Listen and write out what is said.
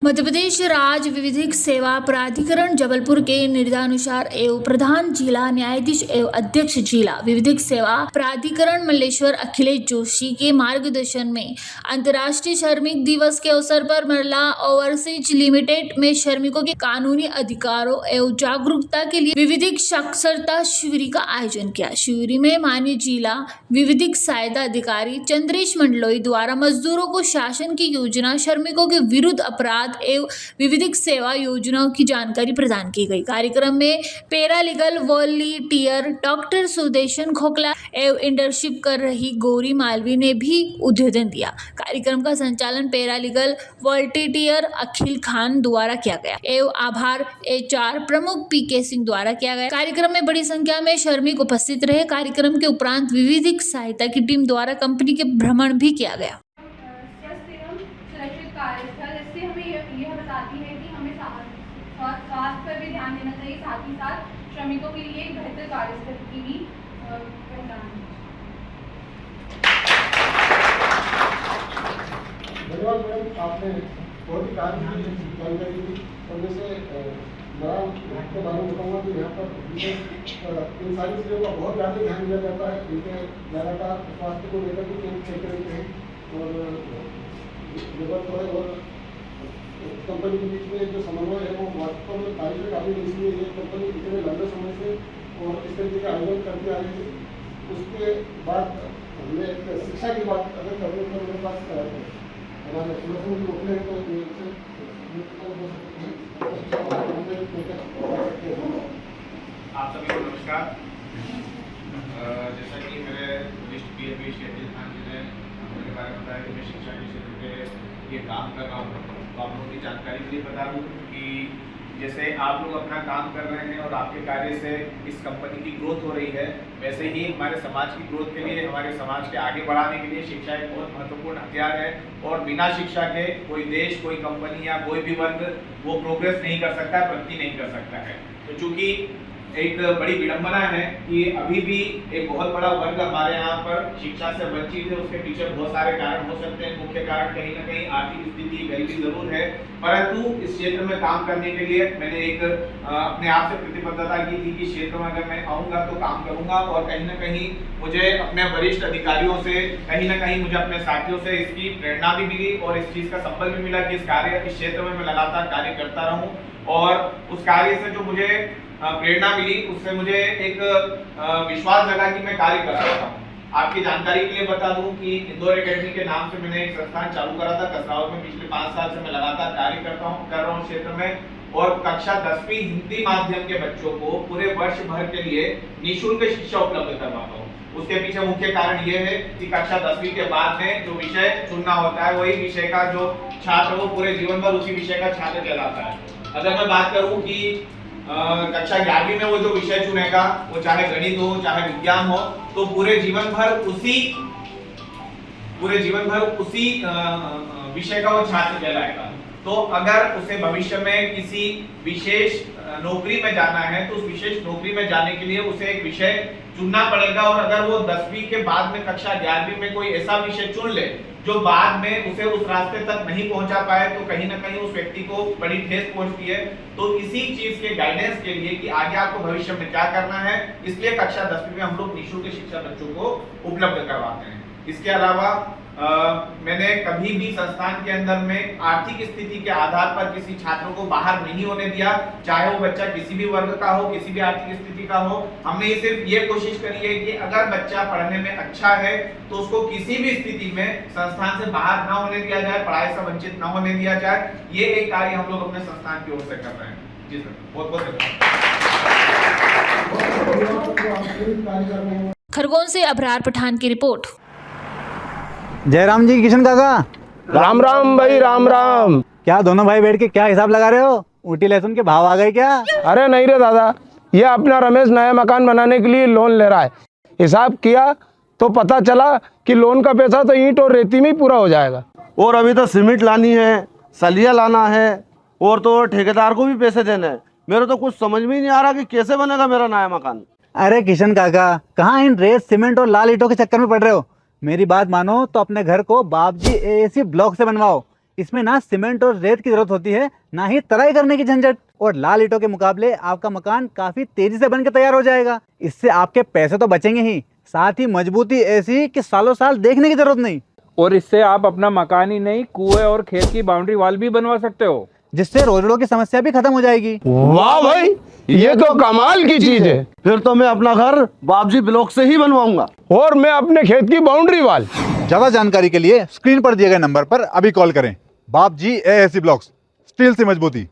मध्य प्रदेश राज्य विधिक सेवा प्राधिकरण जबलपुर के निर्देशानुसार एवं प्रधान जिला न्यायाधीश एवं अध्यक्ष जिला विधिक सेवा प्राधिकरण मल्लेश्वर अखिलेश जोशी के मार्गदर्शन में अंतर्राष्ट्रीय श्रमिक दिवस के अवसर पर मरला ओवरसीज लिमिटेड में श्रमिकों के कानूनी अधिकारों एवं जागरूकता के लिए विधिक साक्षरता शिविर का आयोजन किया। शिविर में माननीय जिला विधिक सहायता अधिकारी चंद्रेश मंडलोई द्वारा मजदूरों को शासन की योजना, श्रमिकों के विरुद्ध अपराध एवं विधिक सेवा योजनाओं की जानकारी प्रदान की गई। कार्यक्रम में पैरालीगल वॉलंटियर डॉक्टर सुदेशन खोखला एवं इंटर्नशिप कर रही गौरी मालवी ने भी उद्बोधन दिया। कार्यक्रम का संचालन पैरालीगल वॉलंटियर अखिल खान द्वारा किया गया एवं आभार HR प्रमुख PK सिंह द्वारा किया गया। कार्यक्रम में बड़ी संख्या में श्रमिक उपस्थित रहे। कार्यक्रम के उपरांत विधिक सहायता की टीम द्वारा कंपनी के भ्रमण भी किया गया। सुरक्षित कार्यस्थल इससे हमें यह बताती है कि हमें स्वास्थ्य पर भी ध्यान देना चाहिए, साथ ही साथ श्रमिकों के लिए बेहतर कार्यस्थल की भी पहचान। धन्यवाद मैडम, आपने बहुत ही जानकारी दी और जैसे मैं आपके बारे में बताऊंगा कि यहाँ पर इन सारी चीज़ों का बहुत ज़्यादा ध्यान दिया जाता है। इनके लगातार स्वास्थ्य को लेकर भी चेक करते हैं और जरूरत है और कंपनी के बीच में जो समन्वय है वो वास्तव में कार्य काफ़ी इसलिए ये कंपनी इतने लंबे समय से और इस तरीके का आयोजन करती आ रही है। उसके बाद हमने एक शिक्षा की बात अगर करें तो मेरे पास हमारे संगठन के रोकने तो आप सभी को नमस्कार। जैसा कि मेरे वरिष्ठ PFP अखिल खान जी ने मेरे बारे में बताया कि मैं शिक्षा के क्षेत्र पे ये काम कर रहा हूँ, तो आप लोगों की जानकारी के लिए बता दूँ कि जैसे आप लोग अपना काम कर रहे हैं और आपके कार्य से इस कंपनी की ग्रोथ हो रही है, वैसे ही हमारे समाज की ग्रोथ के लिए, हमारे समाज के आगे बढ़ाने के लिए शिक्षा एक बहुत महत्वपूर्ण हथियार है। और बिना शिक्षा के कोई देश, कोई कंपनी या कोई भी वर्ग वो प्रोग्रेस नहीं कर सकता है, प्रगति नहीं कर सकता है। तो चूँकि एक बड़ी विडंबना है कि अभी भी एक बहुत बड़ा वर्ग हमारे यहाँ पर शिक्षा से वंचित है। उसके पीछे बहुत सारे कारण हो सकते हैं। मुख्य कारण कहीं ना कहीं आर्थिक स्थिति, गरीबी जरूर है, परंतु इस क्षेत्र में काम करने के लिए मैंने एक अपने आप से प्रतिबद्धता की थी कि क्षेत्र में अगर मैं आऊँगा तो काम करूँगा। और कहीं ना कहीं मुझे अपने वरिष्ठ अधिकारियों से, कहीं ना कहीं मुझे अपने साथियों से इसकी प्रेरणा भी मिली और इस चीज़ का संबल भी मिला कि इस क्षेत्र में मैं लगातार कार्य करता रहूँ। और उस कार्य से जो मुझे प्रेरणा मिली उससे मुझे एक विश्वास जगा कि मैं कार्य कर सकता हूँ। आपकी जानकारी के लिए बता दूं कि इंदौर एकेडमी के नाम से मैंने एक संस्थान चालू करा था कसरावल में। पिछले 5 साल से मैं लगातार कार्य कर रहा हूँ क्षेत्र में। और कक्षा 10वीं हिंदी माध्यम के बच्चों को पूरे वर्ष भर के लिए निःशुल्क शिक्षा उपलब्ध करवाता हूँ। उसके पीछे मुख्य कारण ये है कि कक्षा 10वीं के बाद में जो विषय चुनना होता है, वही विषय का जो छात्र वो पूरे जीवन भर उसी विषय का छात्र कहलाता है। अगर मैं बात करूं कि कक्षा 11वीं में वो जो विषय चुनेगा, वो चाहे गणित हो, चाहे विज्ञान हो, तो पूरे जीवन भर उसी विषय का वो छात्र कहलाएगा। तो अगर उसे भविष्य में किसी विशेष नौकरी में जाना है तो उस विशेष नौकरी में जाने के लिए उसे एक विषय चुनना पड़ेगा। और अगर वो 10वीं के बाद में कक्षा 11वीं में कोई ऐसा विषय चुन ले जो बाद में उसे उस रास्ते तक नहीं पहुंचा पाए, तो कहीं ना कहीं उस व्यक्ति को बड़ी ठेस पहुंचती है। तो इसी चीज के गाइडेंस के लिए कि आगे आपको भविष्य में क्या करना है, इसलिए कक्षा 10वीं में हम लोग निःशुल्क शिक्षा बच्चों को उपलब्ध करवाते हैं। इसके अलावा मैंने कभी भी संस्थान के अंदर में आर्थिक स्थिति के आधार पर किसी छात्रों को बाहर नहीं होने दिया, चाहे वो बच्चा किसी भी वर्ग का हो, किसी भी आर्थिक स्थिति का हो। हमने सिर्फ ये कोशिश करी है कि अगर बच्चा पढ़ने में अच्छा है तो उसको किसी भी स्थिति में संस्थान से बाहर ना होने दिया जाए, पढ़ाई से वंचित ना होने दिया जाए। ये एक कार्य हम लोग अपने संस्थान की ओर से कर रहे हैं। जी सर, बहुत बहुत धन्यवाद। खरगोन से अबरार पठान की रिपोर्ट। जयराम जी, किशन काका, राम राम भाई, राम राम। क्या दोनों भाई बैठ के क्या हिसाब लगा रहे हो? ऊटी लहसुन के भाव आ गए क्या? अरे नहीं रे दादा, ये अपना रमेश नया मकान बनाने के लिए लोन ले रहा है। हिसाब किया तो पता चला कि लोन का पैसा तो ईंट और रेती में ही पूरा हो जाएगा। और अभी तो सीमेंट लानी है, सलिया लाना है और तो ठेकेदार को भी पैसे देने हैं। मेरे तो कुछ समझ में ही नहीं आ रहा कि कैसे बनेगा मेरा नया मकान। अरे किशन काका, कहाँ इन रेत, सीमेंट और लाल ईंटों के चक्कर में पड़ रहे हो? मेरी बात मानो तो अपने घर को बाबजी AAC ब्लॉक से बनवाओ। इसमें ना सीमेंट और रेत की जरूरत होती है, ना ही तराई करने की झंझट। और लाल ईंटों के मुकाबले आपका मकान काफी तेजी से बनकर तैयार हो जाएगा। इससे आपके पैसे तो बचेंगे ही, साथ ही मजबूती ऐसी कि सालों साल देखने की जरूरत नहीं। और इससे आप अपना मकान ही नहीं, कुएं और खेत की बाउंड्री वॉल भी बनवा सकते हो, जिससे रोजड़ों की समस्या भी खत्म हो जाएगी। वाह भाई, ये तो कमाल की चीज है। फिर तो मैं अपना घर बाबजी ब्लॉक से ही बनवाऊंगा। और मैं अपने खेत की बाउंड्री वाल। ज्यादा जानकारी के लिए स्क्रीन पर दिए गए नंबर पर अभी कॉल करें। बाप जी AAC ब्लॉक्स, स्टील से मजबूती।